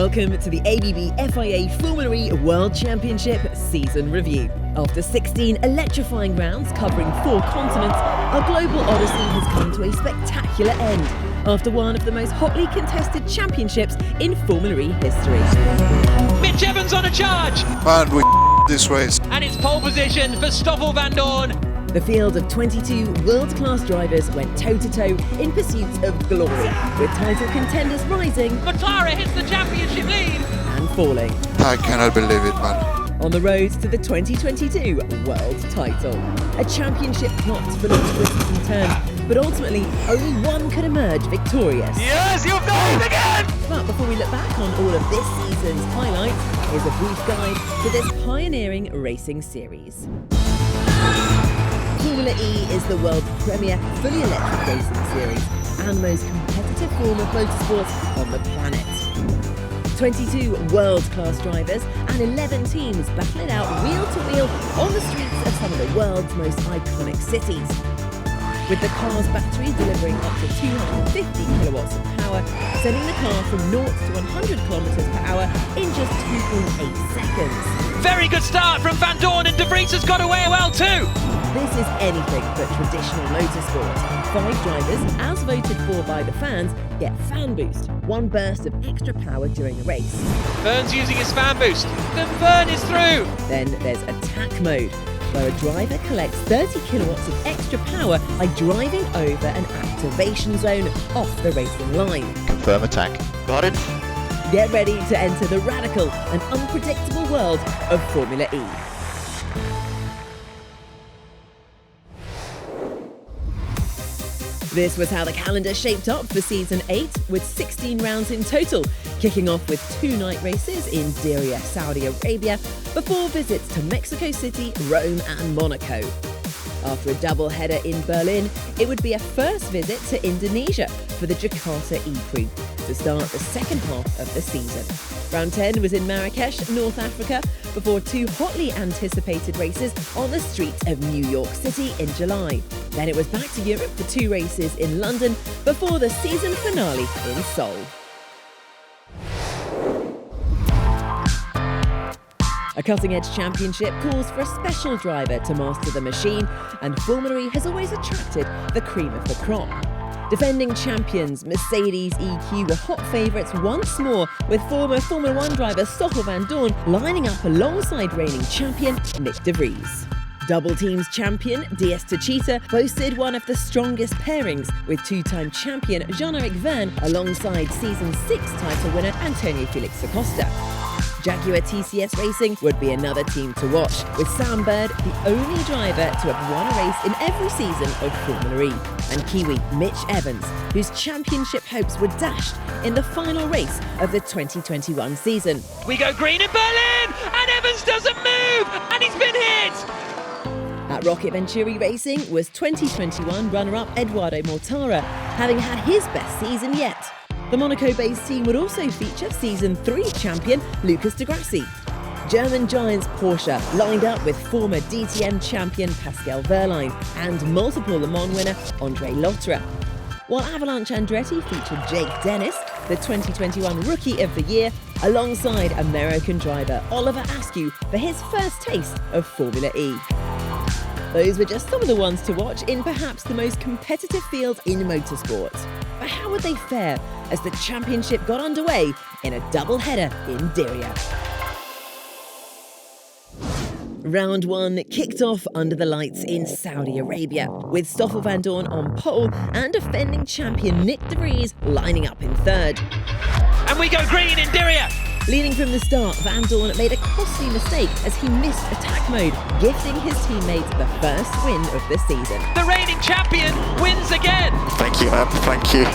Welcome to the ABB FIA Formula E World Championship Season Review. After 16 electrifying rounds covering 4 continents, our global odyssey has come to a spectacular end after one of the most hotly contested championships in Formula E history. Mitch Evans on a charge! Man, we this race. And it's pole position for Stoffel Vandoorne. The field of 22 world-class drivers went toe-to-toe in pursuit of glory, with title contenders rising Mortara hits the championship lead and falling. I cannot believe it, man. On the road to the 2022 world title. A championship plot full of twists and turns, but ultimately only one could emerge victorious. Yes, you've done it again! But before we look back on all of this season's highlights, here's a brief guide to this pioneering racing series. Formula E is the world's premier fully electric racing series and most competitive form of motorsport on the planet. 22 world-class drivers and 11 teams battle it out wheel-to-wheel on the streets of some of the world's most iconic cities. With the car's battery delivering up to 250 kilowatts of power, sending the car from 0 to 100 kilometers per hour in just 2.8 seconds. Very good start from Vandoorne, and De Vries has got away well too. This is anything but traditional motorsport. 5 drivers, as voted for by the fans, get fan boost, one burst of extra power during a race. Vern's using his fan boost. Then Vern is through. Then there's attack mode, where a driver collects 30 kilowatts of extra power by driving over an activation zone off the racing line. Confirm attack. Got it. Get ready to enter the radical and unpredictable world of Formula E. This was how the calendar shaped up for Season 8, with 16 rounds in total, kicking off with 2 night races in Diriyah, Saudi Arabia, before visits to Mexico City, Rome and Monaco. After a double-header in Berlin, it would be a first visit to Indonesia for the Jakarta E-Prix to start the second half of the season. Round 10 was in Marrakesh, North Africa, before 2 hotly anticipated races on the streets of New York City in July. Then it was back to Europe for 2 races in London before the season finale in Seoul. A cutting-edge championship calls for a special driver to master the machine, and Formula E has always attracted the cream of the crop. Defending champions Mercedes EQ were hot favourites once more, with former Formula 1 driver Stoffel Vandoorne lining up alongside reigning champion Nick De Vries. Double teams champion DS Techeetah boasted one of the strongest pairings, with 2-time champion Jean-Eric Verne alongside Season 6 title winner Antonio Felix Acosta. Jaguar TCS Racing would be another team to watch, with Sam Bird the only driver to have won a race in every season of Formula E, and Kiwi Mitch Evans, whose championship hopes were dashed in the final race of the 2021 season. We go green in Berlin, and Evans doesn't move, and he's been hit. At Rocket Venturi Racing was 2021 runner-up Edoardo Mortara, having had his best season yet. The Monaco-based team would also feature Season 3 champion Lucas de Grassi. German giants Porsche lined up with former DTM champion Pascal Wehrlein and multiple Le Mans winner Andre Lotterer. While Avalanche Andretti featured Jake Dennis, the 2021 Rookie of the Year, alongside American driver Oliver Askew for his first taste of Formula E. Those were just some of the ones to watch in perhaps the most competitive field in motorsport. But how would they fare as the championship got underway in a double-header in Diriyah? Round 1 kicked off under the lights in Saudi Arabia, with Stoffel Vandoorne on pole and defending champion Nick De Vries lining up in 3rd. And we go green in Diriyah. Leading from the start, Vandoorne made a costly mistake as he missed attack mode, gifting his teammates the first win of the season. The reigning champion wins again. Thank you, man. Thank you.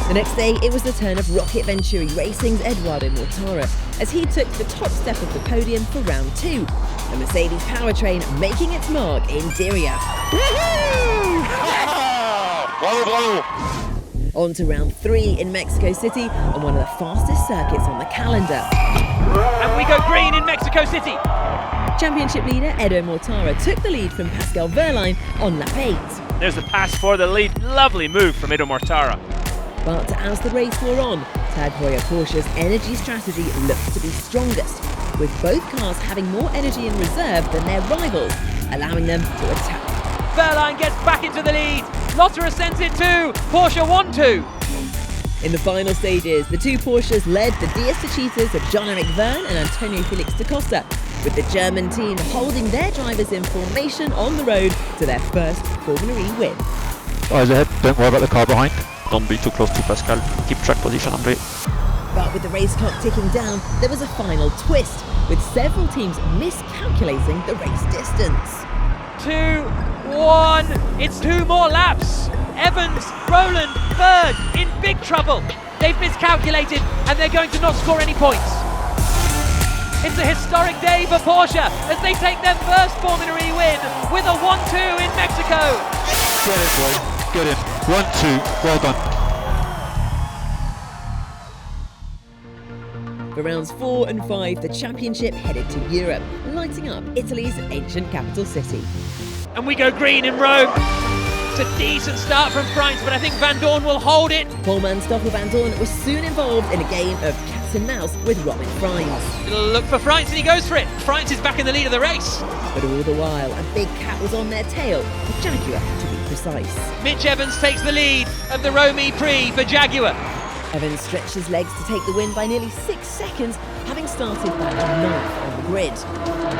The next day, it was the turn of Rocket Venturi Racing's Edoardo Mortara, as he took the top step of the podium for round 2. The Mercedes powertrain making its mark in Diriyah. On to round 3 in Mexico City on one of the fastest circuits on the calendar. And we go green in Mexico City. Championship leader Edo Mortara took the lead from Pascal Wehrlein on lap 8. There's the pass for the lead. Lovely move from Edo Mortara. But as the race wore on, Tag Heuer Porsche's energy strategy looks to be strongest, with both cars having more energy in reserve than their rivals, allowing them to attack. Wehrlein gets back into the lead. Lotterer sends it too. Porsche 1-2. In the final stages, the two Porsches led the DS Cheetahs of Jean-Eric Vergne and Antonio Felix da Costa, with the German team holding their drivers in formation on the road to their first Formula E win. Eyes ahead, don't worry about the car behind. Don't be too close to Pascal. Keep track position, Andre. But with the race clock ticking down, there was a final twist, with several teams miscalculating the race distance. 2-1. It's 2 more laps. Evans, Roland, Bird in big trouble. They've miscalculated and they're going to not score any points. It's a historic day for Porsche as they take their first Formula E win with a 1-2 in Mexico. Get in, boys. Get in. 1-2. Well done. For rounds 4 and 5, the championship headed to Europe, lighting up Italy's ancient capital city. And we go green in Rome. It's a decent start from Freins, but I think Van Dorn will hold it. Poleman Stoffel Van Dorn was soon involved in a game of cats and mouse with Robin Freins. Little look for Freins and he goes for it. Freins is back in the lead of the race. But all the while, a big cat was on their tail, a Jaguar to be precise. Mitch Evans takes the lead of the Rome E-Prix for Jaguar. Evans stretched his legs to take the win by nearly 6 seconds, having started back 9th on the grid.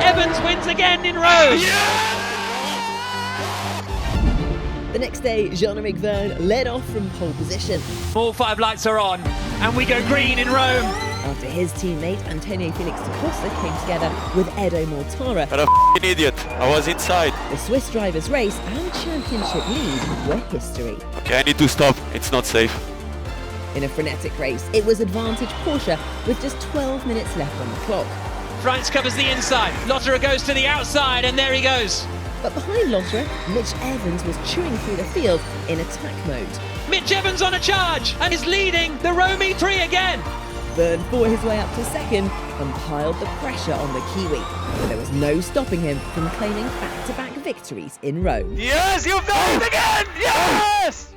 Evans wins again in Rome. The next day, Jean-Eric Vergne led off from pole position. All 5 lights are on, and we go green in Rome. After his teammate Antonio Felix da Costa came together with Edo Mortara, What a f***ing idiot. I was inside. the Swiss driver's race and championship lead were history. Okay, I need to stop. It's not safe. In a frenetic race, it was advantage Porsche with just 12 minutes left on the clock. Freins covers the inside. Lotterer goes to the outside, and there he goes. But behind Lotterer, Mitch Evans was chewing through the field in attack mode. Mitch Evans on a charge and is leading the Rome E-Prix again. Vergne fought his way up to second and piled the pressure on the Kiwi, but there was no stopping him from claiming back-to-back victories in Rome. Yes, you've done it again! Yes!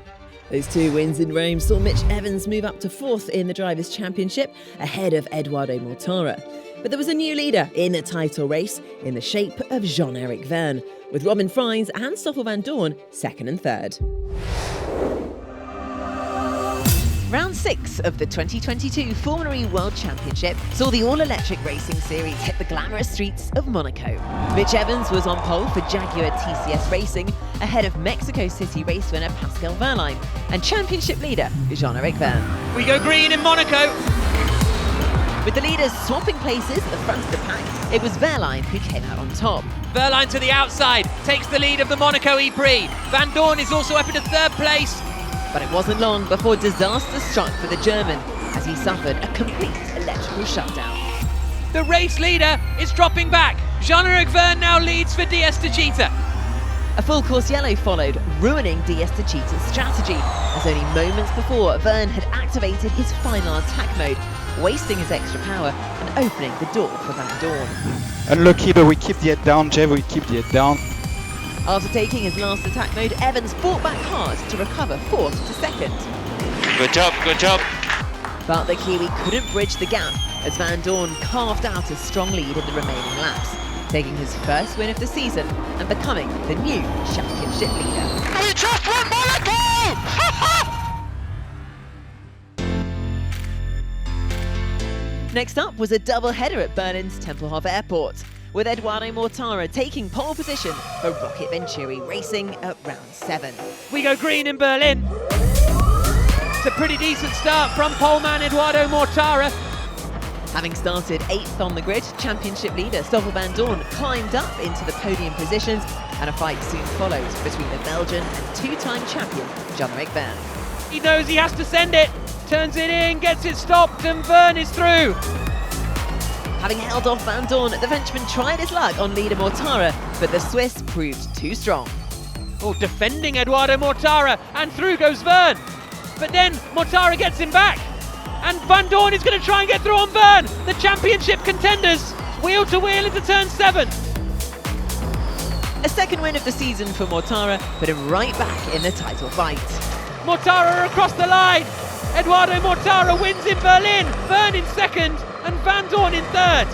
Those 2 wins in Rome saw Mitch Evans move up to 4th in the Drivers' Championship, ahead of Edoardo Mortara. But there was a new leader in the title race in the shape of Jean-Eric Vergne, with Robin Freins and Stoffel Van Dorn 2nd and 3rd. Round 6 of the 2022 Formula E World Championship saw the all-electric racing series hit the glamorous streets of Monaco. Mitch Evans was on pole for Jaguar TCS Racing, ahead of Mexico City race winner Pascal Wehrlein and championship leader Jean-Eric Vergne. We go green in Monaco. With the leaders swapping places at the front of the pack, it was Wehrlein who came out on top. Wehrlein to the outside, takes the lead of the Monaco E-Prix. Van Dorn is also up into 3rd place. But it wasn't long before disaster struck for the German, as he suffered a complete electrical shutdown. The race leader is dropping back. Jean-Eric Vergne now leads for DS Cheetah. A full course yellow followed, ruining DS Cheetah's strategy, as only moments before Vergne had activated his final attack mode, wasting his extra power and opening the door for Van Dorn. Unlucky, but we keep the head down, Jeff, we keep the head down. After taking his last attack mode, Evans fought back hard to recover 4th to 2nd. Good job, good job. But the Kiwi couldn't bridge the gap, as Van Dorn carved out a strong lead in the remaining laps, taking his first win of the season and becoming the new championship leader. We just won Monaco! Next up was a double-header at Berlin's Tempelhof Airport, with Edoardo Mortara taking pole position for Rocket Venturi Racing at round 7. We go green in Berlin. It's a pretty decent start from poleman Edoardo Mortara. Having started 8th on the grid, championship leader Stoffel Van Dorn climbed up into the podium positions, and a fight soon followed between the Belgian and 2-time champion Jean-Eric Vergne. He knows he has to send it. Turns it in, gets it stopped, and Vergne is through. Having held off Van Dorn, the Frenchman tried his luck on leader Mortara, but the Swiss proved too strong. Oh, defending Edoardo Mortara, and through goes Vergne. But then Mortara gets him back, and Van Dorn is going to try and get through on Vergne. The championship contenders, wheel to wheel into turn 7. A second win of the season for Mortara put him right back in the title fight. Mortara across the line. Eduardo Mortara wins in Berlin, Verne in second and Van Dorn in third.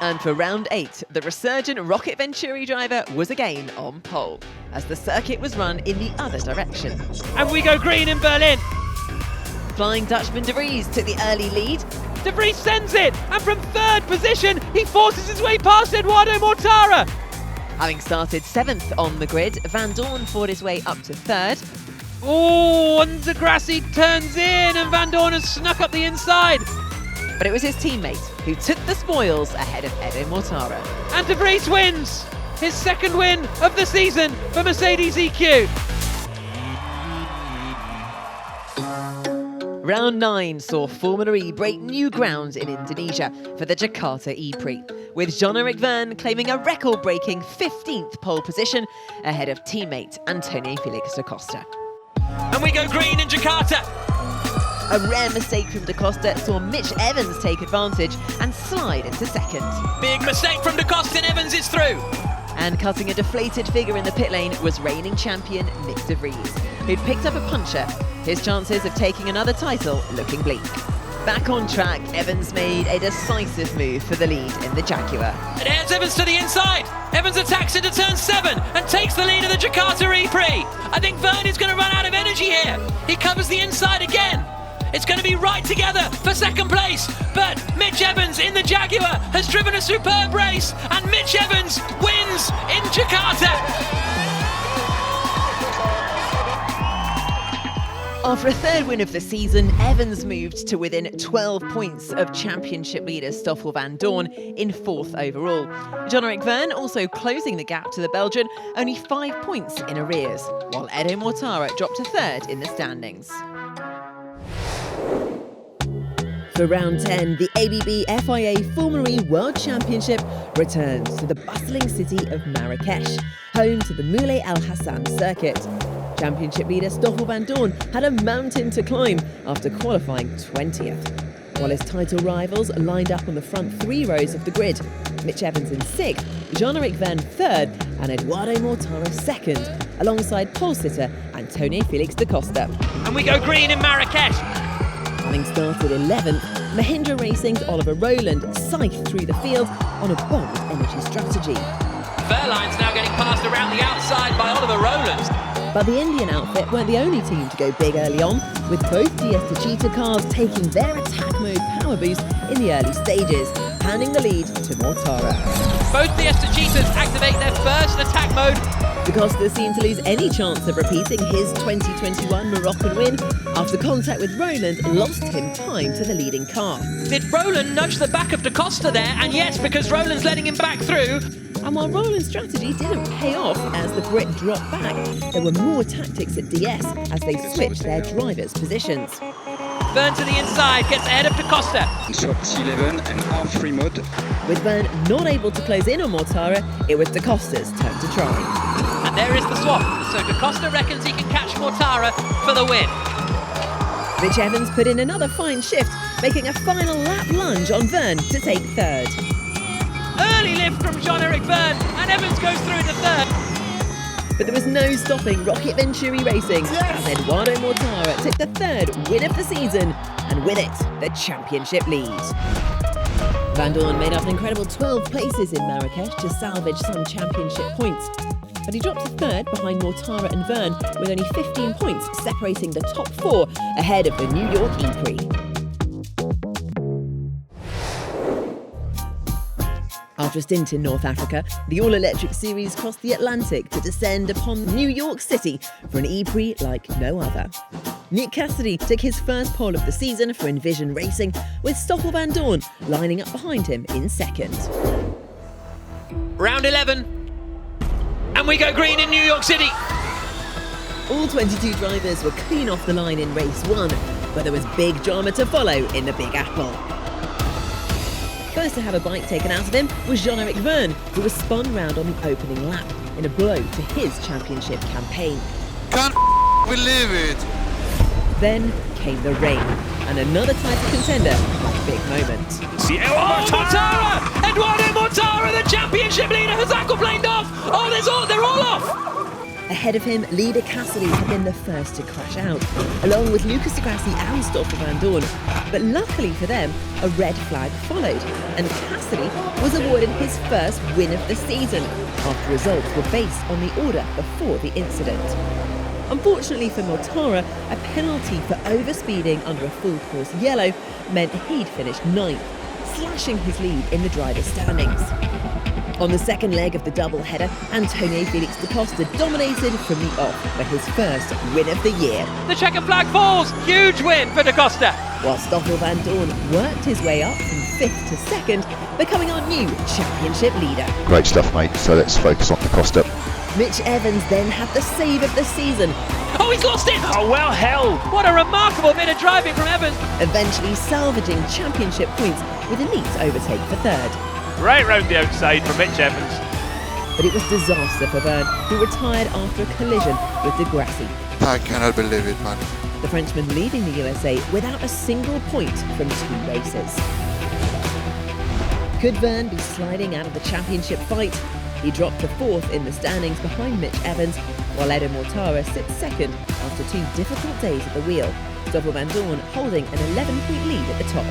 And for round 8, the resurgent Rocket Venturi driver was again on pole, as the circuit was run in the other direction. And we go green in Berlin. Flying Dutchman De Vries took the early lead. De Vries sends it, and from third position, he forces his way past Eduardo Mortara. Having started 7th on the grid, Van Dorn fought his way up to 3rd. Oh, and De Grassi turns in, and Van Dorn has snuck up the inside. But it was his teammate who took the spoils ahead of Edo Mortara. And De Vries wins, his second win of the season for Mercedes EQ. Round 9 saw Formula E break new ground in Indonesia for the Jakarta E-Prix, with Jean-Eric Verne claiming a record-breaking 15th pole position ahead of teammate Antonio Felix da Costa. And we go green in Jakarta. A rare mistake from da Costa saw Mitch Evans take advantage and slide into second. Big mistake from da Costa, and Evans is through. And cutting a deflated figure in the pit lane was reigning champion Nick De Vries, who'd picked up a puncher, his chances of taking another title looking bleak. Back on track, Evans made a decisive move for the lead in the Jaguar. It airs Evans to the inside. Evans attacks into turn 7 and takes the lead of the Jakarta E-Prix. I think Verne is going to run out of energy here. He covers the inside again. It's going to be right together for second place, but Mitch Evans in the Jaguar has driven a superb race, and Mitch Evans wins in Jakarta. After a third win of the season, Evans moved to within 12 points of championship leader Stoffel Van Dorn in 4th overall. Jean-Eric Verne also closing the gap to the Belgian, only 5 points in arrears, while Edo Mortara dropped to 3rd in the standings. For round 10, the ABB FIA Formula E World Championship returns to the bustling city of Marrakesh, home to the Moulay Al Hassan circuit. Championship leader Stoffel Van Dorn had a mountain to climb after qualifying 20th, while his title rivals lined up on the front 3 rows of the grid. Mitch Evans in 6th, Jean-Eric Verne 3rd, and Eduardo Mortara 2nd, alongside pole sitter Antonio Felix da Costa. And we go green in Marrakesh. Having started 11th, Mahindra Racing's Oliver Rowland scythed through the field on a bold energy strategy. Fairline's now getting passed around the outside by Oliver Rowland. But the Indian outfit weren't the only team to go big early on, with both DS Cheetah cars taking their attack mode power boost in the early stages, handing the lead to Mortara. Both DS Cheetahs activate their first attack mode. Da Costa seemed to lose any chance of repeating his 2021 Moroccan win after contact with Rowland lost him time to the leading car. Did Rowland nudge the back of Da Costa there? And yes, because Rowland's letting him back through. And while Rowland's strategy didn't pay off as the Brit dropped back, there were more tactics at DS as they switched their drivers' positions. Verne to the inside, gets ahead of Da Costa. Swap 11 and R3 mode. With Verne not able to close in on Mortara, it was Da Costa's turn to try. And there is the swap, so Da Costa reckons he can catch Mortara for the win. Mitch Evans put in another fine shift, making a final lap lunge on Verne to take 3rd. Early lift from Jean-Eric Verne, and Evans goes through into 3rd. But there was no stopping Rocket Venturi Racing as Eduardo Mortara took the 3rd win of the season, and with it, the championship lead. Van Dorn made up an incredible 12 places in Marrakesh to salvage some championship points, but he dropped to 3rd behind Mortara and Verne with only 15 points separating the top 4 ahead of the New York E-Prix. After a stint in North Africa, the all-electric series crossed the Atlantic to descend upon New York City for an E-Prix like no other. Nick Cassidy took his first pole of the season for Envision Racing, with Stoffel Van Dorn lining up behind him in 2nd. Round 11, and we go green in New York City. All 22 drivers were clean off the line in race 1, but there was big drama to follow in the Big Apple. First to have a bite taken out of him was Jean-Eric Verne, who was spun round on the opening lap in a blow to his championship campaign. Can't believe it! Then came the rain, and another title contender had a big moment. Mortara! Eduardo Mortara, the championship leader, has aquaplaned off! Oh, they're all off! Ahead of him, leader Cassidy had been the first to crash out, along with Lucas di Grassi and Stoffel Vandoorne. But luckily for them, a red flag followed, and Cassidy was awarded his first win of the season, after results were based on the order before the incident. Unfortunately for Mortara, a penalty for overspeeding under a full course yellow meant he'd finished 9th, slashing his lead in the driver's standings. On the second leg of the double-header, Antonio Felix da Costa dominated from the off for his first win of the year. The checkered flag falls, huge win for da Costa. While Stoffel Vandoorne worked his way up from 5th to 2nd, becoming our new championship leader. Great stuff, mate. So let's focus on da Costa. Mitch Evans then had the save of the season, Oh, he's lost it! Oh, well held. What a remarkable bit of driving from Evans. eventually salvaging championship points with a neat overtake for 3rd. Right round the outside for Mitch Evans. But it was disaster for Verne, who retired after a collision with di Grassi. I cannot believe it, man. The Frenchman leaving the USA without a single point from 2 races. Could Verne be sliding out of the championship fight? He dropped to 4th in the standings behind Mitch Evans, while Edo Mortara sits 2nd after 2 difficult days at the wheel, Stoffel Vandoorne holding an 11-point lead at the top.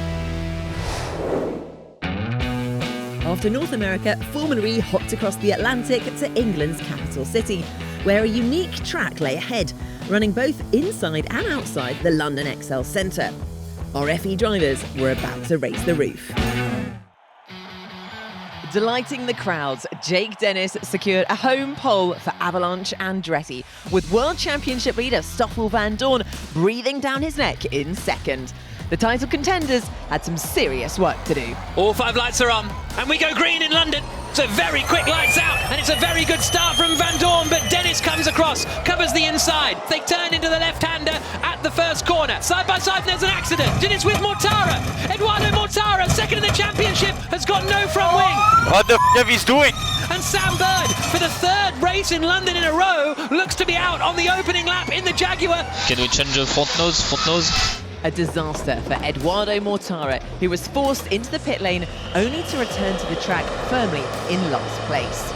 After North America, Formula E hopped across the Atlantic to England's capital city, where a unique track lay ahead, running both inside and outside the London XL Centre. Our FE drivers were about to race the roof. Delighting the crowds, Jake Dennis secured a home pole for Avalanche Andretti, with World Championship leader Stoffel Vandoorne breathing down his neck in 2nd. The title contenders had some serious work to do. All 5 lights are on, and we go green in London. So very quick lights out, and it's a very good start from Vandoorne, but Dennis comes across, covers the inside. They turn into the left-hander at the first corner. Side by side, there's an accident. Dennis with Mortara. Eduardo Mortara, 2nd in the championship, has got no front wing. What the f he's doing? And Sam Bird, for the 3rd race in London in a row, looks to be out on the opening lap in the Jaguar. Can we change the front nose? A disaster for Eduardo Mortara, who was forced into the pit lane only to return to the track firmly in last place.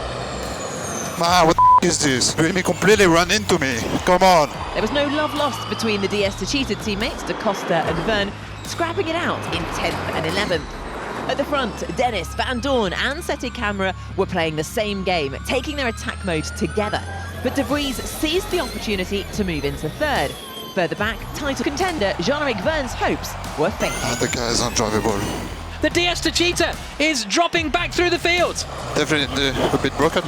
Man, what the is this? You made me completely run into me. Come on. There was no love lost between the DS Techeetah teammates da Costa and Verne, scrapping it out in 10th and 11th. At the front, Dennis, Vandoorne and Sette Camera were playing the same game, taking their attack mode together. But De Vries seized the opportunity to move into 3rd. Further back, title contender Jean-Eric Verne's hopes were fading. The guy is undrivable. The DS Techeetah is dropping back through the field. Definitely a bit broken.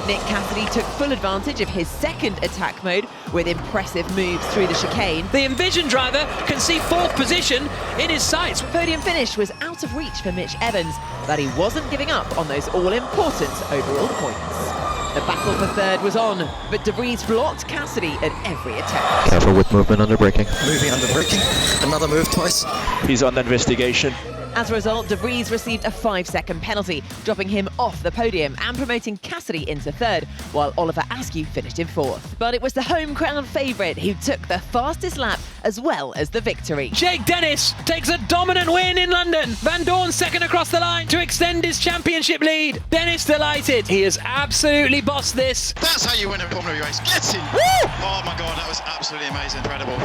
Nick Cassidy took full advantage of his 2nd attack mode with impressive moves through the chicane. The Envision driver can see 4th position in his sights. Podium finish was out of reach for Mitch Evans, but he wasn't giving up on those all-important overall points. The battle for 3rd was on, but De Vries blocked Cassidy at every attempt. Careful with movement under braking. Moving under braking, another move twice. He's under investigation. As a result, De Vries received a 5-second penalty, dropping him off the podium and promoting Cassidy into 3rd, while Oliver Askew finished in 4th. But it was the home crowd favourite who took the fastest lap as well as the victory. Jake Dennis takes a dominant win in London. Vandoorne 2nd across the line to extend his championship lead. Dennis delighted. He has absolutely bossed this. That's how you win a Formula E race. Get in! Woo! Oh my God, that was absolutely amazing, incredible.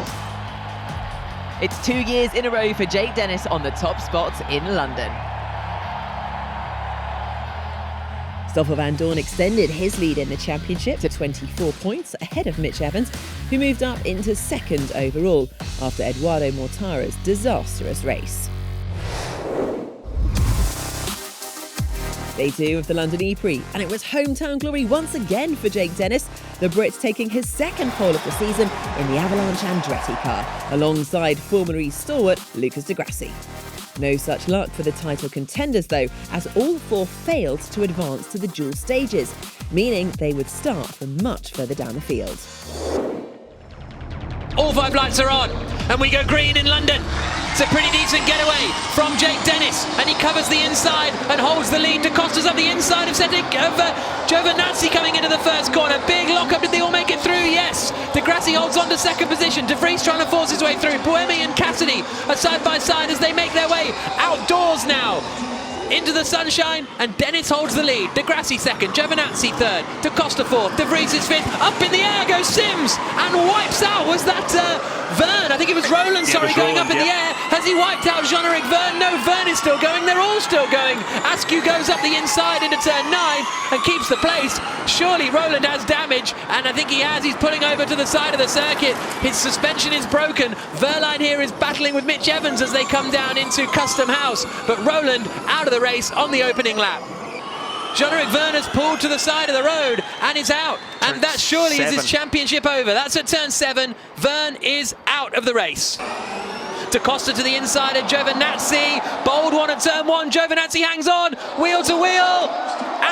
It's 2 years in a row for Jake Dennis on the top spot in London. Stoffel Vandoorne extended his lead in the championship to 24 points ahead of Mitch Evans, who moved up into 2nd overall after Eduardo Mortara's disastrous race. Day 2 of the London E-Prix, and it was hometown glory once again for Jake Dennis, the Brit taking his 2nd pole of the season in the Avalanche Andretti car, alongside Formula E stalwart Lucas di Grassi. No such luck for the title contenders though, as all 4 failed to advance to the dual stages, meaning they would start from much further down the field. All 5 lights are on, and we go green in London. It's a pretty decent getaway from Jake Dennis, and he covers the inside and holds the lead. Da Costa's up the inside of Giovinazzi coming into the first corner. Big lock-up, did they all make it through? Yes. di Grassi holds on to 2nd position. De Vries trying to force his way through. Buemi and Cassidy are side by side as they make their way outdoors now into the sunshine, and Dennis holds the lead. Di Grassi 2nd, Giovinazzi 3rd, Da Costa 4th, De Vries is 5th, up in the air. comes and wipes out. Was that Verne? I think it was Roland, sorry, going up in the air. Has he wiped out Jean-Eric Verne? No, Verne is still going. They're all still going. Askew goes up the inside into turn 9 and keeps the place. Surely Roland has damage, and I think he has. He's pulling over to the side of the circuit. His suspension is broken. Verline here is battling with Mitch Evans as they come down into Custom House, but Roland out of the race on the opening lap. Jean-Eric Verne has pulled to the side of the road and is out, and that surely is his championship over. That's at turn 7. Verne is out of the race. Da Costa to the inside of Giovinazzi. Bold one at turn 1. Giovinazzi hangs on, wheel to wheel,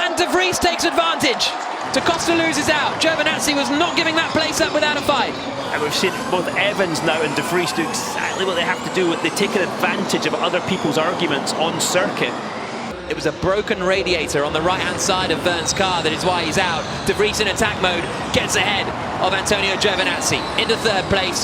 and De Vries takes advantage. Da Costa loses out. Giovinazzi was not giving that place up without a fight. And we've seen both Evans now and De Vries do exactly what they have to do. They've taken advantage of other people's arguments on circuit. It was a broken radiator on the right-hand side of Verne's car. That is why he's out. De Vries in attack mode gets ahead of Antonio Giovinazzi into third place.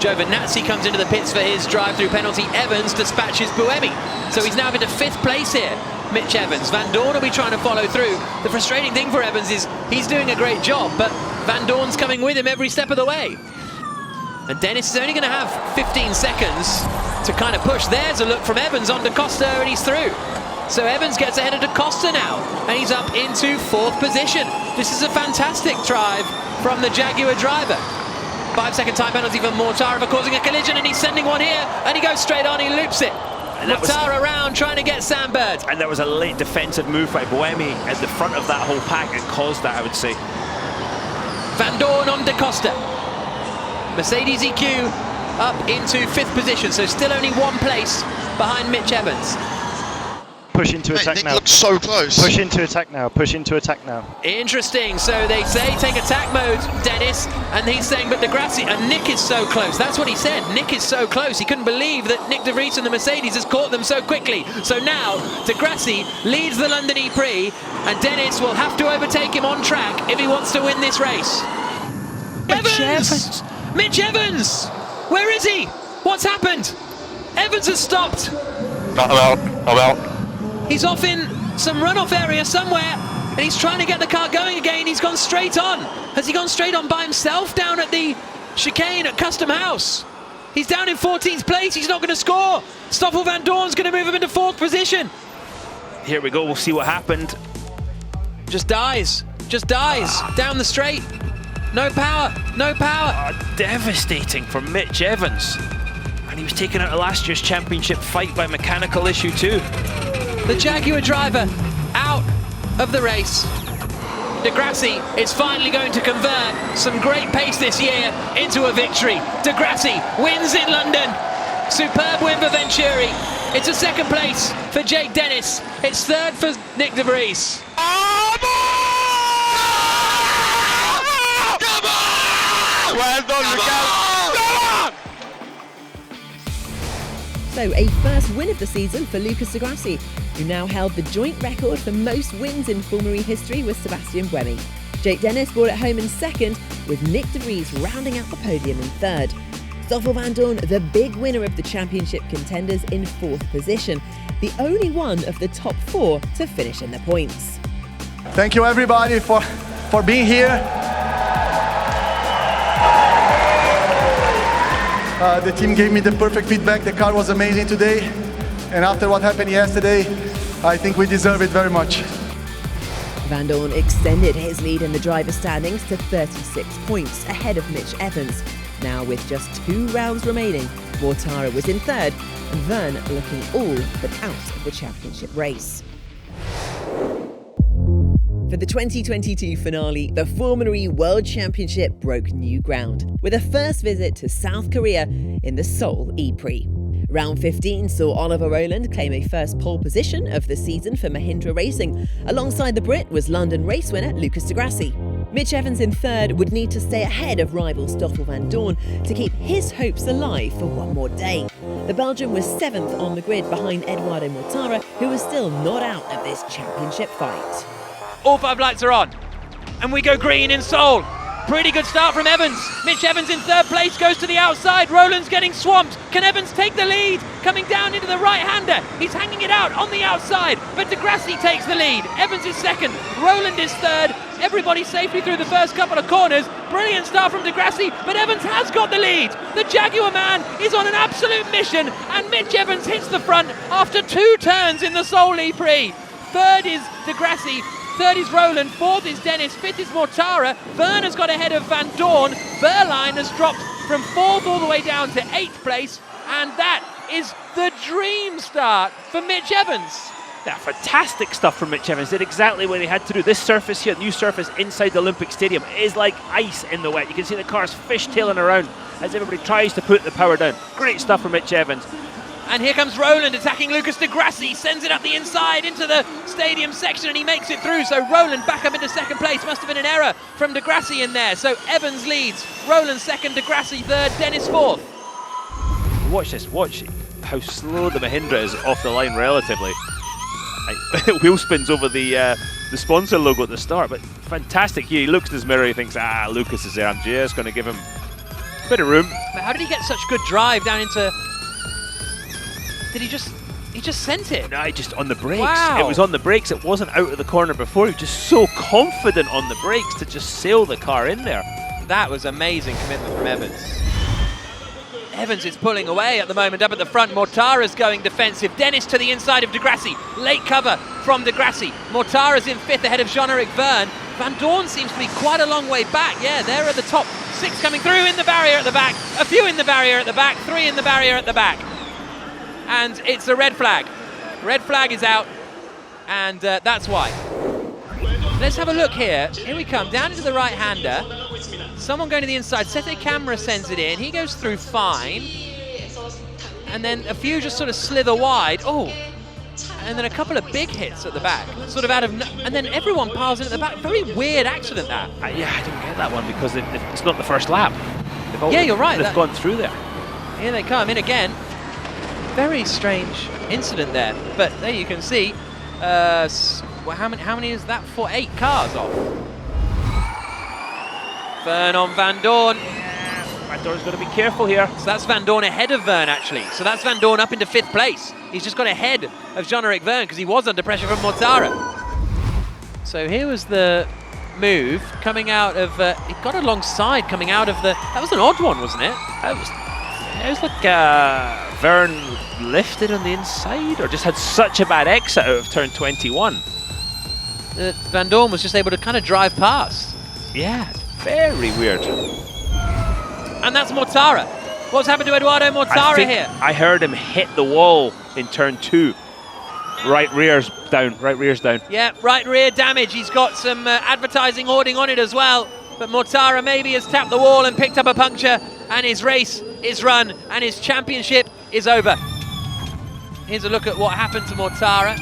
Giovinazzi comes into the pits for his drive-through penalty. Evans dispatches Buemi. So he's now into 5th place here. Mitch Evans. Van Dorn will be trying to follow through. The frustrating thing for Evans is he's doing a great job, but Van Dorn's coming with him every step of the way. And Dennis is only going to have 15 seconds to kind of push. There's a look from Evans on Da Costa, and he's through. So Evans gets ahead of Da Costa now, and he's up into 4th position. This is a fantastic drive from the Jaguar driver. 5-second time penalty for Mortara for causing a collision, and he's sending one here, and he goes straight on, he loops it. Mortara around trying to get Sandberg. And there was a late defensive move by Buemi at the front of that whole pack that caused that, I would say. Van Dorn on Da Costa. Mercedes EQ up into 5th position, so still only 1 place behind Mitch Evans. Push into attack Nick now. looks so close. Push into attack now. Push into attack now. Interesting. So they say take attack mode, Dennis, and he's saying, but Degrassi and Nick is so close. That's what he said. Nick is so close. He couldn't believe that Nick De Vries and the Mercedes has caught them so quickly. So now Degrassi leads the London E-Prix, and Dennis will have to overtake him on track if he wants to win this race. Evans! Mitch Evans! Where is he? What's happened? Evans has stopped. I'm out. He's off in some runoff area somewhere, and he's trying to get the car going again. He's gone straight on. Has he gone straight on by himself down at the chicane at Custom House? He's down in 14th place. He's not going to score. Stoffel Van Dorn's going to move him into 4th position. Here we go. We'll see what happened. Just dies. Down the straight. No power. Devastating for Mitch Evans. And he was taken out of last year's championship fight by mechanical issue too. The Jaguar driver out of the race. Degrassi is finally going to convert some great pace this year into a victory. Degrassi wins in London. Superb win for Venturi. It's a 2nd place for Jake Dennis. It's 3rd for Nick De Vries. Well done, Miguel. So a first win of the season for Lucas Degrassi, who now held the joint record for most wins in Formula E history with Sebastian Buemi. Jake Dennis brought it home in 2nd, with Nick De Vries rounding out the podium in 3rd. Stoffel Van Dorn, the big winner of the championship contenders, in 4th position, the only one of the top 4 to finish in the points. Thank you everybody for being here. The team gave me the perfect feedback. The car was amazing today. And after what happened yesterday, I think we deserve it very much. Van Dorn extended his lead in the driver standings to 36 points ahead of Mitch Evans. Now with just 2 rounds remaining, Mortara was in 3rd and Verne looking all but out of the championship race. For the 2022 finale, the Formula E World Championship broke new ground with a first visit to South Korea in the Seoul E-Prix. Round 15 saw Oliver Rowland claim a first pole position of the season for Mahindra Racing. Alongside the Brit was London race winner Lucas Degrassi. Mitch Evans in 3rd would need to stay ahead of rival Stoffel Van Dorn to keep his hopes alive for one more day. The Belgian was 7th on the grid behind Eduardo Mortara, who was still not out of this championship fight. All 5 lights are on, and we go green in Seoul. Pretty good start from Evans. Mitch Evans in 3rd place, goes to the outside. Rowland's getting swamped. Can Evans take the lead? Coming down into the right-hander. He's hanging it out on the outside, but Degrassi takes the lead. Evans is 2nd, Rowland is 3rd, Everybody safely through the first couple of corners. Brilliant start from Di Grassi, but Evans has got the lead. The Jaguar man is on an absolute mission, and Mitch Evans hits the front after 2 turns in the Seoul E-Prix. Third is Di Grassi, third is Roland, fourth is Dennis, fifth is Mortara. Verne has got ahead of Van Dorn. Verline has dropped from 4th all the way down to 8th place, and that is the dream start for Mitch Evans. Yeah, fantastic stuff from Mitch Evans. Did exactly what he had to do. This surface here, new surface inside the Olympic Stadium, is like ice in the wet. You can see the cars fishtailing around as everybody tries to put the power down. Great stuff from Mitch Evans. And here comes Roland attacking Lucas Di Grassi, sends it up the inside into the stadium section, and he makes it through. So Roland back up into second place. Must have been an error from Di Grassi in there. So Evans leads, Roland second, Di Grassi third, Dennis fourth. Watch this, watch how slow the Mahindra is off the line relatively. Wheel spins over the sponsor logo at the start, but fantastic. He looks in his mirror, he thinks, Lucas is there, I'm just going to give him a bit of room. But how did he get such good drive down into... Did he just sent it? No, just on the brakes. Wow. It was on the brakes, it wasn't out of the corner before. He was just so confident on the brakes to just sail the car in there. That was amazing commitment from Evans. Evans is pulling away at the moment up at the front. Mortara's going defensive. Dennis to the inside of Di Grassi. Late cover from Di Grassi. Mortara's in 5th ahead of Jean-Eric Verne. Van Dorn seems to be quite a long way back. Yeah, they're at the top. 6 coming through in the barrier at the back. A few in the barrier at the back. 3 in the barrier at the back. And it's a red flag. Red flag is out. And that's why. Let's have a look here. Here we come. Down into the right-hander. Someone going to the inside. Sete Camera sends it in. He goes through fine. And then a few just sort of slither wide. Oh, and then a couple of big hits at the back. Sort of out of... And then everyone piles in at the back. Very weird accident, that. Yeah, I didn't get that one because it's not the first lap. Yeah, you're right. They've gone through there. Here they come in again. Very strange incident there. But there you can see. Well, how many is that for? 8 cars off. Verne on Van Dorn. Van Dorn's got to be careful here. So that's Van Dorn ahead of Verne, actually. So that's Van Dorn up into 5th place. He's just got ahead of Jean-Eric Verne because he was under pressure from Mortara. So here was the move coming out of... it got alongside coming out of the... That was an odd one, wasn't it? It was like Verne lifted on the inside or just had such a bad exit out of turn 21. Van Dorn was just able to kind of drive past. Yeah, very weird. And that's Mortara. What's happened to Eduardo Mortara here? I heard him hit the wall in turn 2. Right rear's down, right rear's down. Yeah, right rear damage. He's got some advertising hoarding on it as well. But Mortara maybe has tapped the wall and picked up a puncture, and his race is run, and his championship is over. Here's a look at what happened to Mortara.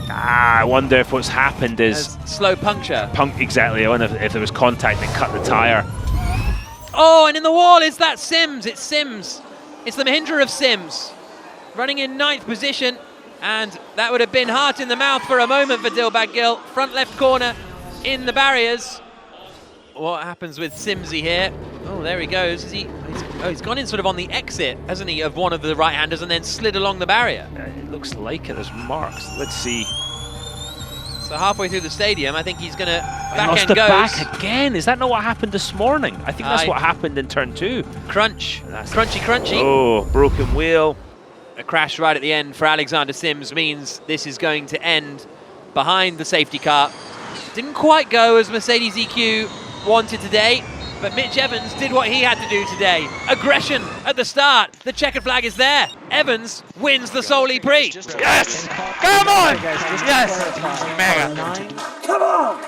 I wonder if what's happened is... slow puncture. Exactly, I wonder if there was contact that cut the tyre. Oh, and in the wall is that Sims. It's Sims. It's the Mahindra of Sims. Running in 9th position, and that would have been heart in the mouth for a moment for Dilbag Gill. Front left corner in the barriers. What happens with Simsy here? Oh, there he goes. He's gone in sort of on the exit, hasn't he, of one of the right-handers and then slid along the barrier. It looks like it. There's marks. Let's see. So halfway through the stadium, I think he's going to lost the back again. Is that not what happened this morning? I think that's what happened in turn 2. Crunch. Crunchy. Oh, broken wheel. A crash right at the end for Alexander Sims means this is going to end behind the safety car. Didn't quite go as Mercedes EQ wanted today, but Mitch Evans did what he had to do today. Aggression at the start. The checkered flag is there. Evans wins the Seoul E-Prix. Yes! Come on! Yes! Mega! Come on!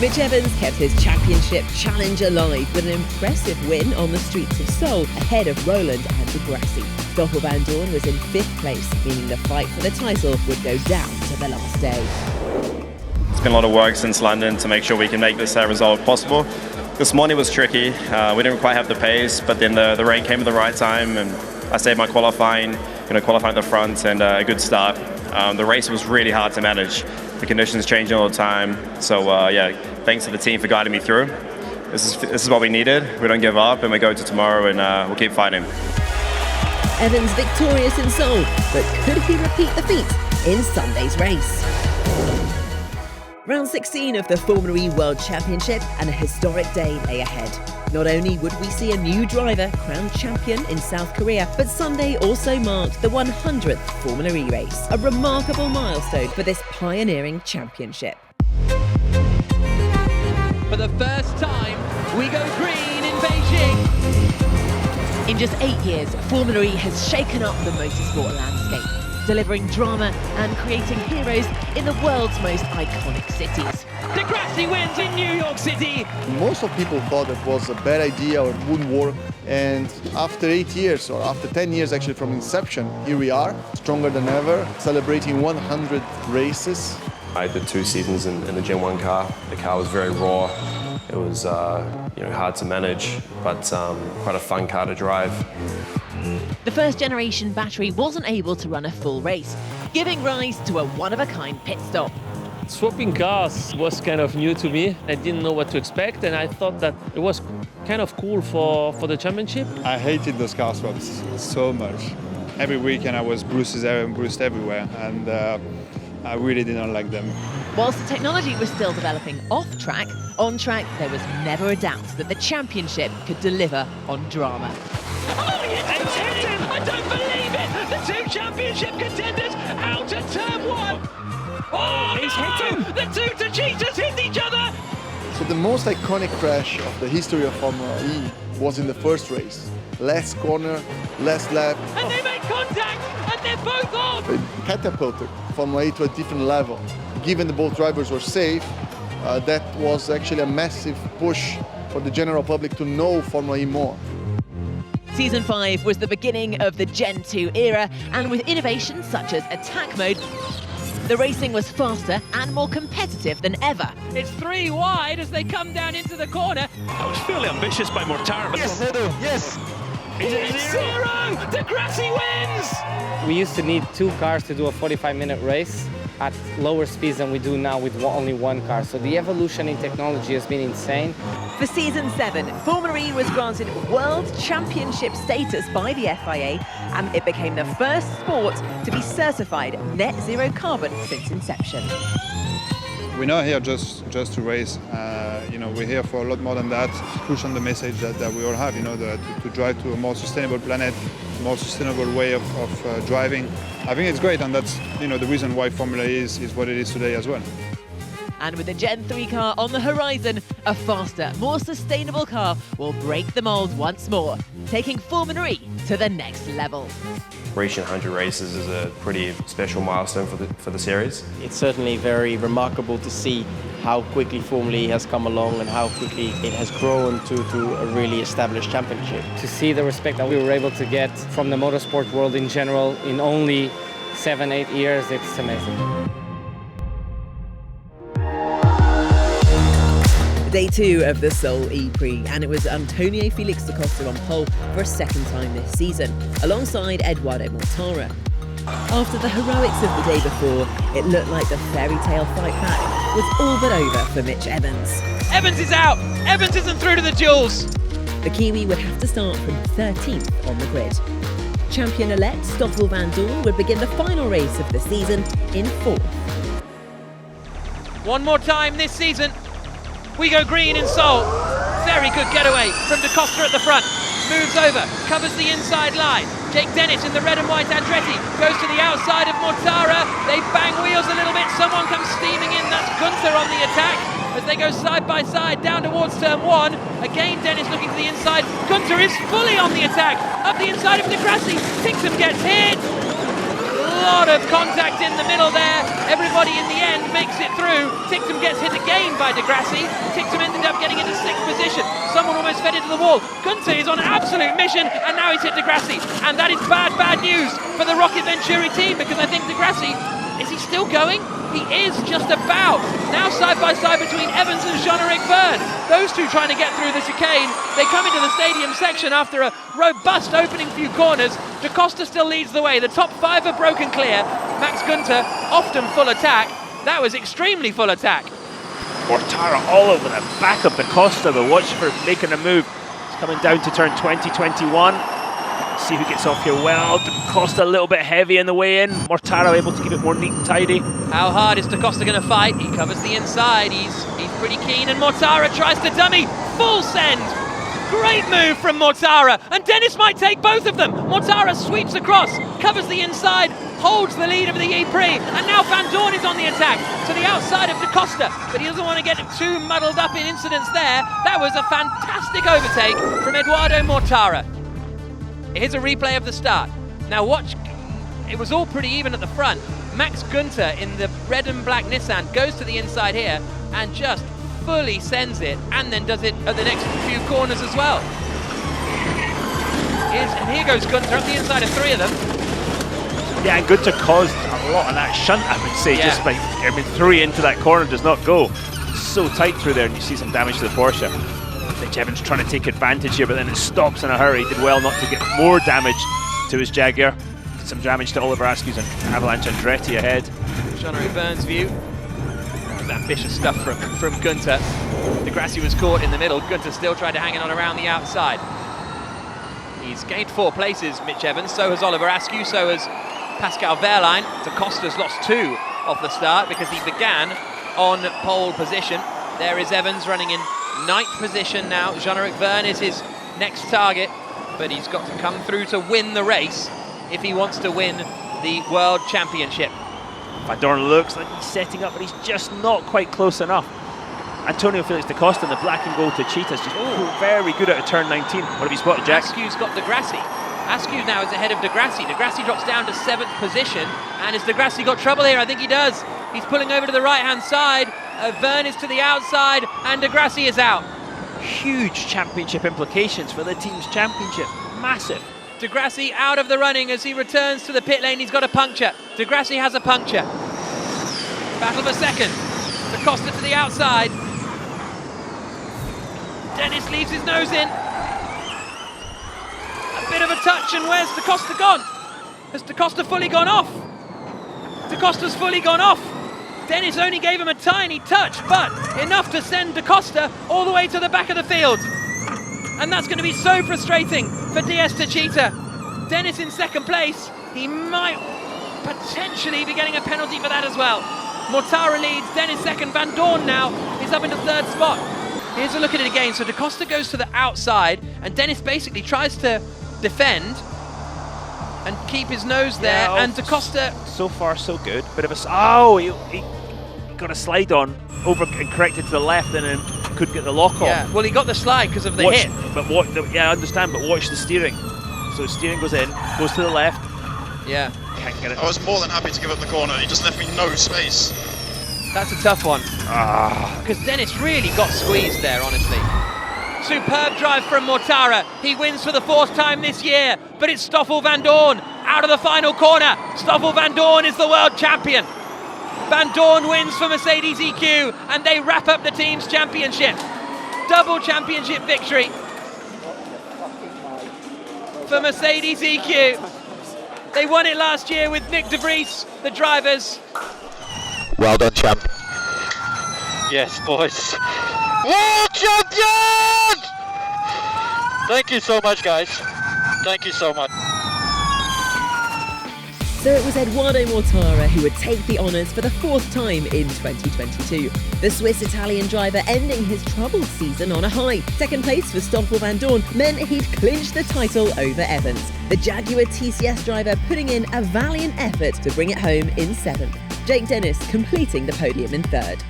Mitch Evans kept his championship challenge alive with an impressive win on the streets of Seoul ahead of Roland and Di Grassi. Stoffel Van Dorn was in 5th place, meaning the fight for the title would go down to the last day. It's been a lot of work since London to make sure we can make this result possible. This morning was tricky. We didn't quite have the pace, but then the rain came at the right time, and I saved my qualifying, qualifying at the front, and a good start. The race was really hard to manage. The conditions changing all the time. So yeah, thanks to the team for guiding me through. This is what we needed. We don't give up, and we go to tomorrow, and we'll keep fighting. Evans victorious in Seoul, but could he repeat the feat in Sunday's race? Round 16 of the Formula E World Championship, and a historic day lay ahead. Not only would we see a new driver crowned champion in South Korea, but Sunday also marked the 100th Formula E race, a remarkable milestone for this pioneering championship. For the first time, we go green in Beijing. In just 8 years, Formula E has shaken up the motorsport landscape, delivering drama and creating heroes in the world's most iconic cities. Degrassi wins in New York City. Most of people thought it was a bad idea or it wouldn't work. And after 8 years, or after 10 years actually from inception, here we are, stronger than ever, celebrating 100 races. I did 2 seasons in the Gen 1 car. The car was very raw. It was hard to manage, but quite a fun car to drive. The first generation battery wasn't able to run a full race, giving rise to a one-of-a-kind pit stop. Swapping cars was kind of new to me. I didn't know what to expect, and I thought that it was kind of cool for the championship. I hated those car swaps so much. Every weekend I was bruised everywhere, and I really didn't like them. Whilst the technology was still developing off-track, on-track there was never a doubt that the championship could deliver on drama. Oh, it's hit him! I don't believe it! The 2 championship contenders out at turn 1! Oh, he's hit him! The 2 Tachitas hit each other! So the most iconic crash of the history of Formula E was in the first race. Less corner, less lap. And they make contact, and they're both off! It catapulted Formula E to a different level. Given that both drivers were safe, that was actually a massive push for the general public to know Formula E more. Season 5 was the beginning of the Gen 2 era, and with innovations such as attack mode, the racing was faster and more competitive than ever. It's 3 wide as they come down into the corner. That was fairly ambitious by Mortara. But Yes! It's 0! Degrassi wins! We used to need 2 cars to do a 45-minute race at lower speeds than we do now with only 1 car. So the evolution in technology has been insane. For Season 7, Formula E was granted World Championship status by the FIA, and it became the first sport to be certified net zero carbon since inception. We're not here just to race. We're here for a lot more than that. Push on the message that we all have. To drive to a more sustainable planet, more sustainable way of driving. I think it's great, and that's the reason why Formula E is what it is today as well. And with the Gen 3 car on the horizon, a faster, more sustainable car will break the mould once more, taking Formula E to the next level. Reaching 100 races is a pretty special milestone for the series. It's certainly very remarkable to see how quickly Formula E has come along and how quickly it has grown to a really established championship. To see the respect that we were able to get from the motorsport world in general in only 7-8 years, it's amazing. Day 2 of the Seoul E-Prix, and it was Antonio Felix da Costa on pole for a second time this season, alongside Eduardo Mortara. After the heroics of the day before, it looked like the fairy tale fight back was all but over for Mitch Evans. Evans is out! Evans isn't through to the duels! The Kiwi would have to start from 13th on the grid. Champion-elect Stoffel van Doorn would begin the final race of the season in 4th. One more time this season. We go green in Seoul. Very good getaway from Da Costa at the front. Moves over, covers the inside line. Jake Dennis in the red and white Andretti goes to the outside of Mortara. They bang wheels a little bit. Someone comes steaming in. That's Gunther on the attack as they go side by side down towards turn 1. Again, Dennis looking to the inside. Gunther is fully on the attack. Up the inside of Degrassi. Tixum gets hit. A lot of contact in the middle there. Everybody in the end makes it through. Tixum gets hit again by Degrassi. Tixum ended up getting into 6th position. Someone almost fed into the wall. Gunther is on an absolute mission, and now he's hit Degrassi. And that is bad news for the Rocket Venturi team, because I think Degrassi, is he still going? He is just about. Now side by side between Evans and Jean-Eric Verne. Those two trying to get through the chicane. They come into the stadium section after a robust opening few corners. Da Costa still leads the way. The top 5 are broken clear. Max Gunther, often full attack. That was extremely full attack. Mortara all over the back of Da Costa, but watch for making a move. It's coming down to turn 2021. See who gets off here well. Costa a little bit heavy in the way in. Mortara able to keep it more neat and tidy. How hard is Costa going to fight? He covers the inside. He's pretty keen, and Mortara tries to dummy. Full send. Great move from Mortara, and Dennis might take both of them. Mortara sweeps across, covers the inside, holds the lead of the E-Prix, and now Van Dorn is on the attack to the outside of Da Costa, but he doesn't want to get too muddled up in incidents there. That was a fantastic overtake from Eduardo Mortara. Here's a replay of the start. Now watch, it was all pretty even at the front. Max Günther in the red and black Nissan goes to the inside here and just fully sends it, and then does it at the next few corners as well. And here goes Günther up the inside of 3 of them. Yeah, and Günther caused a lot of that shunt, I would say, just by, 3 into that corner does not go. So tight through there, and you see some damage to the Porsche. Mitch Evans trying to take advantage here, but then it stops in a hurry. Did well not to get more damage to his Jaguar. Did some damage to Oliver Askew's and Avalanche Andretti ahead. Jean-Marie Verne's view. Ambitious stuff from Günther. De Grassi was caught in the middle. Günther still tried to hang it on around the outside. He's gained 4 places, Mitch Evans. So has Oliver Askew, so has Pascal Wehrlein. Da Costa's lost 2 off the start because he began on pole position. There is Evans running in 9th position now. Jean-Eric Verne is his next target, but he's got to come through to win the race if he wants to win the World Championship. Van Dorn looks like he's setting up, but he's just not quite close enough. Antonio Felix Da Costa in the black and gold Techeetah's just very good at a turn 19. What have you spotted, Jack? Askew's got De Grassi. Askew now is ahead of De Grassi. De Grassi drops down to 7th position, and has De Grassi got trouble here? I think he does. He's pulling over to the right-hand side. Verne is to the outside, and De Grassi is out. Huge championship implications for the team's championship. Massive. De Grassi out of the running as he returns to the pit lane. He's got a puncture. De Grassi has a puncture. Battle for second. Da Costa to the outside. Dennis leaves his nose in. A bit of a touch, and where's Da Costa gone? Has Da Costa fully gone off? Da Costa's fully gone off. Dennis only gave him a tiny touch, but enough to send Da Costa all the way to the back of the field. And that's going to be so frustrating for DS Techeetah. Dennis in 2nd place. He might potentially be getting a penalty for that as well. Mortara leads, Dennis 2nd, Van Dorn now is up into 3rd spot. Here's a look at it again. So Da Costa goes to the outside, and Dennis basically tries to defend and keep his nose there, and Da Costa... So far, so good. Bit of a... he got a slide on, over and corrected to the left, and then couldn't get the lock off. Yeah, well, he got the slide because of the hit. But I understand, but watch the steering. So steering goes in, goes to the left. Yeah. Can't get it. I was more than happy to give up the corner. He just left me no space. That's a tough one. Because Dennis really got squeezed there, honestly. Superb drive from Mortara. He wins for the 4th time this year, but it's Stoffel Van Dorn out of the final corner. Stoffel Van Dorn is the world champion. Van Dorn wins for Mercedes EQ, and they wrap up the team's championship. Double championship victory for Mercedes EQ. They won it last year with Nick de Vries, the drivers. Well done, champ. Yes, boys. World champion! Thank you so much, guys. Thank you so much. So it was Eduardo Mortara who would take the honours for the 4th time in 2022. The Swiss-Italian driver ending his troubled season on a high. 2nd place for Stoffel Van Dorn meant he'd clinched the title over Evans. The Jaguar TCS driver putting in a valiant effort to bring it home in 7th. Jake Dennis completing the podium in 3rd.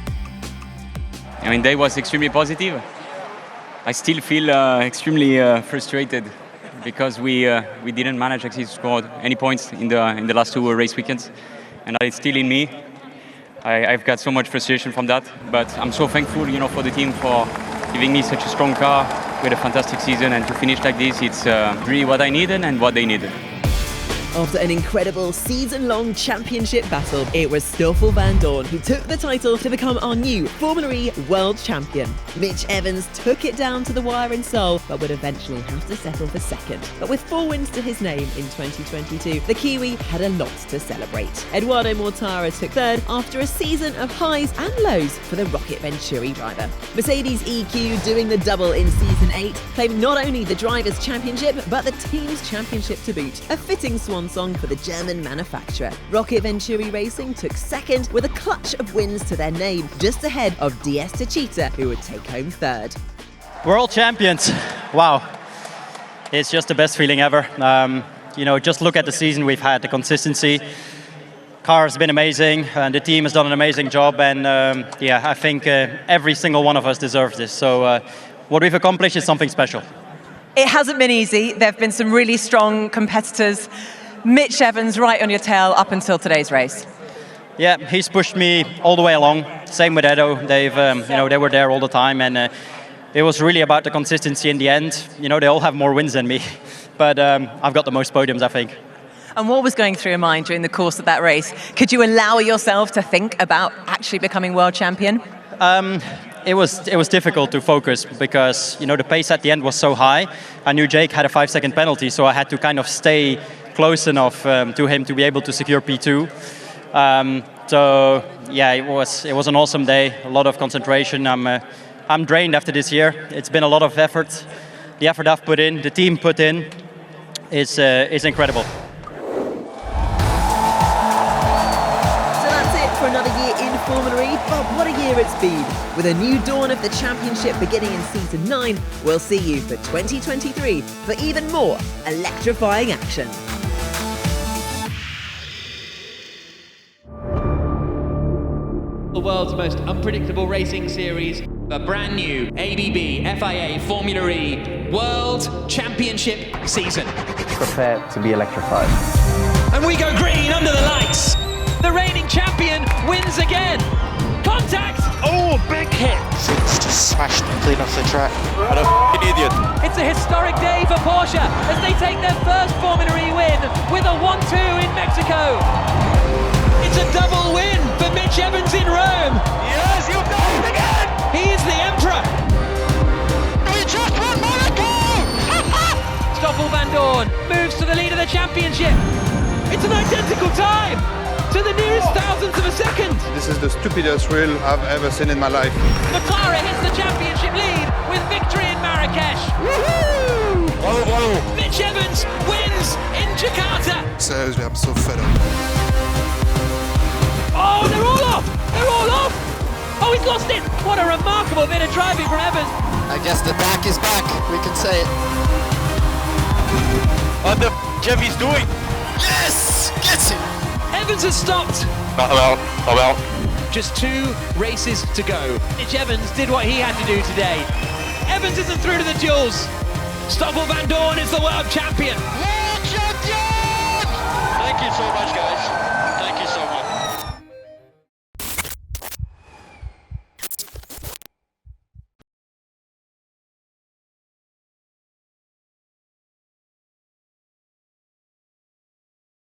I mean, day was extremely positive. I still feel extremely frustrated because we didn't manage actually to score any points in the last 2 race weekends, and it's still in me. I've got so much frustration from that, but I'm so thankful, for the team for giving me such a strong car with a fantastic season, and to finish like this, it's really what I needed and what they needed. After an incredible season-long championship battle, it was Stoffel Vandoorne who took the title to become our new Formula E World Champion. Mitch Evans took it down to the wire in Seoul, but would eventually have to settle for second. But with 4 wins to his name in 2022, the Kiwi had a lot to celebrate. Eduardo Mortara took third after a season of highs and lows for the Rocket Venturi driver. Mercedes EQ doing the double in Season 8, claiming not only the Drivers' Championship, but the Team's Championship to boot. A fitting swan song for the German manufacturer. Rocket Venturi Racing took second with a clutch of wins to their name, just ahead of DS Techeetah, who would take home third. World champions, wow. It's just the best feeling ever. Just look at the season we've had, the consistency. Car has been amazing, and the team has done an amazing job, and I think every single one of us deserves this. So what we've accomplished is something special. It hasn't been easy. There have been some really strong competitors. Mitch Evans right on your tail up until today's race. Yeah, he's pushed me all the way along. Same with Edo. They were there all the time, and it was really about the consistency in the end. They all have more wins than me, but I've got the most podiums, I think. And what was going through your mind during the course of that race? Could you allow yourself to think about actually becoming world champion? It was difficult to focus because the pace at the end was so high. I knew Jake had a 5-second penalty, so I had to kind of stay close enough to him to be able to secure P2. It was an awesome day. A lot of concentration. I'm drained after this year. It's been a lot of effort. The effort I've put in, the team put in, is incredible. For another year in Formula E, but what a year it's been. With a new dawn of the championship beginning in Season 9, we'll see you for 2023 for even more electrifying action. The world's most unpredictable racing series, the brand new ABB FIA Formula E World Championship season. Prepare to be electrified. And we go green under the lights. The reigning champion wins again. Contact! Oh, big hit! It's just smashed clean off the track. What a f***ing idiot. It's a historic day for Porsche as they take their first Formula E win with a 1-2 in Mexico. It's a double win for Mitch Evans in Rome. Yes, you've done it again! He is the emperor. We just won Monaco! Stoffel Vandoorne moves to the lead of the championship. It's an identical time to the nearest thousandth of a second. This is the stupidest wheel I've ever seen in my life. McLaren hits the championship lead with victory in Marrakesh. Woohoo! Whoa. Mitch Evans wins in Jakarta. Seriously, I'm so fed up. Oh, they're all off! They're all off! Oh, he's lost it! What a remarkable bit of driving from Evans. I guess the back is back, we can say it. What the f*** Jeffy's doing? Yes! Gets it! Evans has stopped. Not well. Just 2 races to go. Mitch Evans did what he had to do today. Evans isn't through to the duels. Stoffel Vandoorne is the world champion. World champion! Thank you so much, guys.